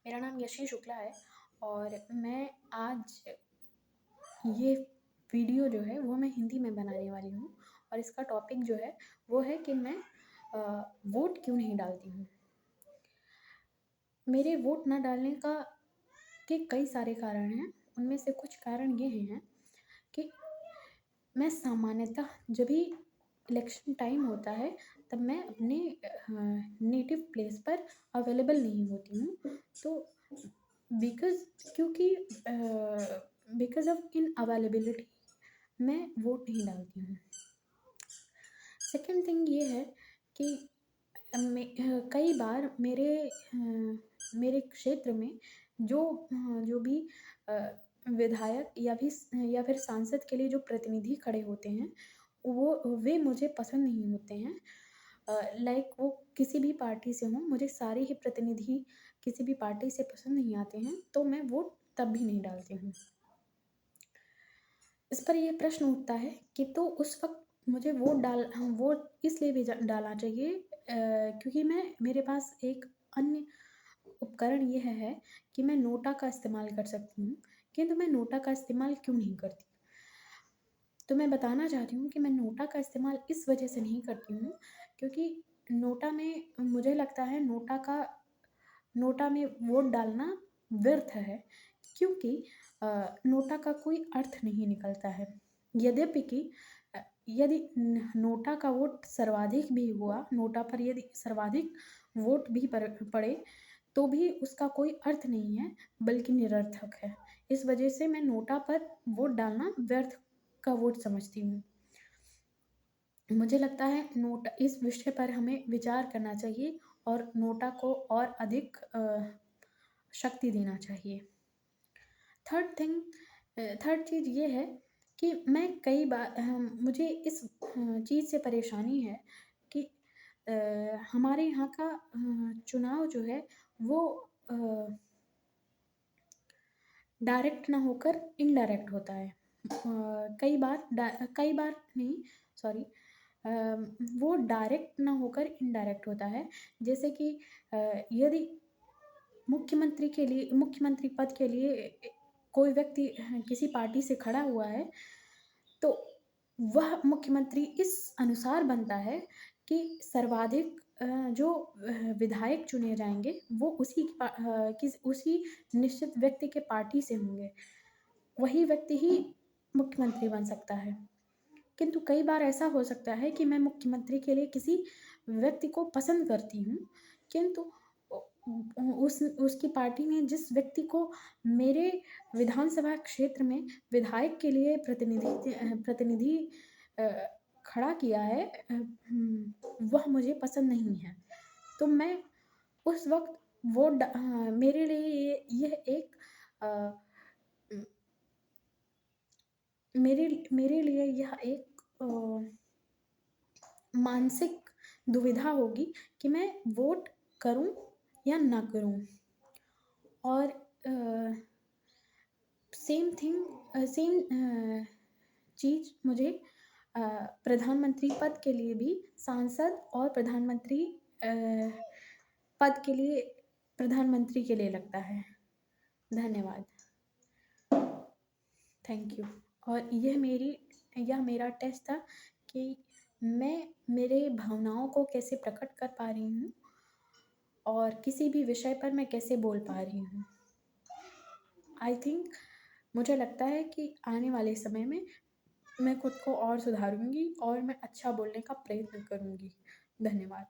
मेरा नाम यशी शुक्ला है और मैं आज ये वीडियो जो है वो मैं हिंदी में बनाने वाली हूँ और इसका टॉपिक जो है वो है कि मैं वोट क्यों नहीं डालती हूँ। मेरे वोट ना डालने का के कई सारे कारण हैं। उनमें से कुछ कारण ये हैं कि मैं सामान्यतः जब भी इलेक्शन टाइम होता है तब मैं अपने नेटिव प्लेस पर अवेलेबल नहीं होती हूँ। तो बिकॉज़ क्योंकि बिकॉज़ ऑफ इनअवेलेबिलिटी मैं वोट नहीं डालती हूँ। सेकंड थिंग ये है कि कई बार मेरे क्षेत्र में जो भी विधायक या फिर सांसद के लिए जो प्रतिनिधि खड़े होते हैं, वे मुझे पसंद नहीं होते हैं। लाइक वो किसी भी पार्टी से हों, मुझे सारे ही प्रतिनिधि किसी भी पार्टी से पसंद नहीं आते हैं, तो मैं वोट तब भी नहीं डालती हूँ। इस पर ये प्रश्न उठता है कि तो उस वक़्त मुझे वोट इसलिए भी डालना चाहिए क्योंकि मेरे पास एक अन्य उपकरण ये है कि मैं नोटा का इस्तेमाल कर सकती हूँ, किंतु मैं नोटा का इस्तेमाल क्यों नहीं करती? तो मैं बताना चाहती हूँ कि मैं नोटा का इस्तेमाल इस वजह से नहीं करती हूँ क्योंकि नोटा में मुझे लगता है नोटा में वोट डालना व्यर्थ है क्योंकि नोटा का कोई अर्थ नहीं निकलता है। यद्यपि कि यदि नोटा का वोट सर्वाधिक भी हुआ, नोटा पर यदि सर्वाधिक वोट भी पड़े तो भी उसका कोई अर्थ नहीं है बल्कि निरर्थक है। इस वजह से मैं नोटा पर वोट डालना व्यर्थ का वोट समझती हूँ। मुझे लगता है इस विषय पर हमें विचार करना चाहिए और नोटा को और अधिक शक्ति देना चाहिए। थर्ड चीज़ ये है कि मैं कई बार मुझे इस चीज़ से परेशानी है कि हमारे यहाँ का चुनाव जो है वो डायरेक्ट ना होकर इनडायरेक्ट होता है। कई बार नहीं, सॉरी, वो डायरेक्ट ना होकर इनडायरेक्ट होता है। जैसे कि यदि मुख्यमंत्री पद के लिए कोई व्यक्ति किसी पार्टी से खड़ा हुआ है, तो वह मुख्यमंत्री इस अनुसार बनता है कि सर्वाधिक जो विधायक चुने जाएँगे वो उसी निश्चित व्यक्ति के पार्टी से होंगे। वही व्यक्ति ही मुख्यमंत्री बन सकता है। किंतु कई बार ऐसा हो सकता है कि मैं मुख्यमंत्री के लिए किसी व्यक्ति को पसंद करती हूँ, किंतु उसकी पार्टी ने जिस व्यक्ति को मेरे विधानसभा क्षेत्र में विधायक के लिए प्रतिनिधि अ, खड़ा किया है, वह मुझे पसंद नहीं है। तो मैं उस वक़्त मेरे लिए यह एक अ, उम, मेरे लिए यह एक मानसिक दुविधा होगी कि मैं वोट करूँ या ना करूँ। और सेम चीज़ मुझे प्रधानमंत्री पद के लिए भी सांसद और पद के लिए प्रधानमंत्री के लिए लगता है। धन्यवाद। Thank you. और यह मेरा टेस्ट था कि मैं मेरे भावनाओं को कैसे प्रकट कर पा रही हूँ और किसी भी विषय पर मैं कैसे बोल पा रही हूँ। आई थिंक मुझे लगता है कि आने वाले समय में मैं खुद को और सुधारूँगी और मैं अच्छा बोलने का प्रयत्न करूँगी। धन्यवाद।